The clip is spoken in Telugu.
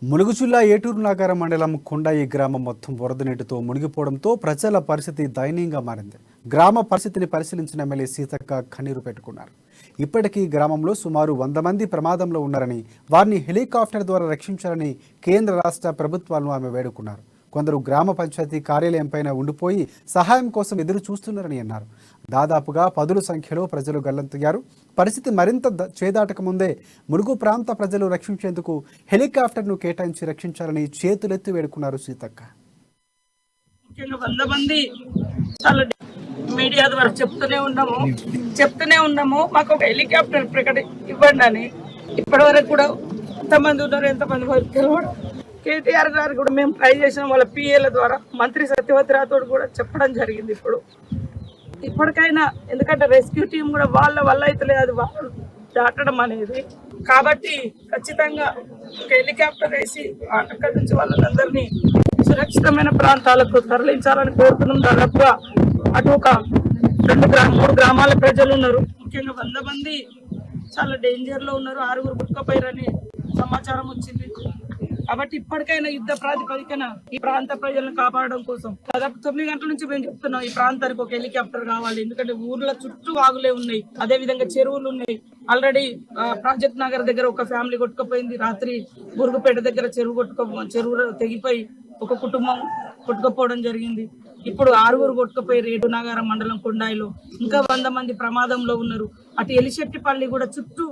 ములుగు జిల్లా ఏటూరు నాగార మండలం కొండాయి గ్రామం మొత్తం వరద నీటితో మునిగిపోవడంతో ప్రజల పరిస్థితి దయనీయంగా మారింది. గ్రామ పరిస్థితిని పరిశీలించిన ఎమ్మెల్యే సీతక్క కన్నీరు పెట్టుకున్నారు. ఇప్పటికీ గ్రామంలో సుమారు 100 మంది ప్రమాదంలో ఉన్నారని, వారిని హెలికాప్టర్ ద్వారా రక్షించాలని కేంద్ర రాష్ట్ర ప్రభుత్వాలను ఆమె వేడుకున్నారు. కొందరు గ్రామ పంచాయతీ కార్యాలయం పైన ఉండిపోయి సహాయం కోసం ఎదురు చూస్తున్నారని అన్నారు. దాదాపుగా 10ల సంఖ్యలో ప్రజలు గల్లంతయ్యారు. పరిస్థితి మరింత చేదాటక ముందే ములుగు ప్రాంత ప్రజలు రక్షించేందుకు హెలికాప్టర్ను కేటాయించి రక్షించాలని చేతులెత్తి వేడుకున్నారు సీతక్క. ముఖ్యంగా 100 మంది చాలా మీడియా ద్వారా చెప్తూనే ఉన్నాము మాకు ఒక హెలికాప్టర్ ఇవ్వండి అని. ఇప్పటి వరకు కూడా ఎంతమంది ఉన్నారు, ఎంతమంది వరకు తెలియదు. కేటీఆర్ గారు కూడా మేము ట్రై చేసిన వాళ్ళ పిఏల ద్వారా మంత్రి సత్యవతి రాథోడ్ కూడా చెప్పడం జరిగింది. ఇప్పటికైనా ఎందుకంటే రెస్క్యూ టీం కూడా వాళ్ళ వల్ల అయితే అది వాళ్ళు దాటడం అనేది, కాబట్టి ఖచ్చితంగా ఒక హెలికాప్టర్ వేసి అక్కడి నుంచి వాళ్ళందరినీ సురక్షితమైన ప్రాంతాలకు తరలించాలని కోరుతున్నాం. దాదాపుగా అటు ఒక 3 గ్రామాల ప్రజలు ఉన్నారు. ముఖ్యంగా 100 మంది చాలా డేంజర్ లో ఉన్నారు. 6 బుట్టుకపోయారని సమాచారం వచ్చింది. కాబట్టి ఇప్పటికైనా యుద్ధ ప్రాతిపదికన ఈ ప్రాంత ప్రజలను కాపాడడం కోసం దాదాపు 9 గంటల నుంచి మేము చెప్తున్నాం ఈ ప్రాంతానికి ఒక హెలికాప్టర్ కావాలి. ఎందుకంటే ఊర్ల చుట్టూ వాగులే ఉన్నాయి, అదే విధంగా చెరువులు ఉన్నాయి. ఆల్రెడీ ప్రాజెక్ట్ నగర్ దగ్గర ఒక ఫ్యామిలీ కొట్టుకుపోయింది. రాత్రి బురుగుపేట దగ్గర చెరువు తెగిపోయి ఒక కుటుంబం కొట్టుకుపోవడం జరిగింది. ఇప్పుడు 6 కొట్టుకుపోయి ఏటూరు నాగారం మండలం కొండాయిలో ఇంకా 100 మంది ప్రమాదంలో ఉన్నారు. అటు ఎలిశెట్టిపల్లి కూడా చుట్టూ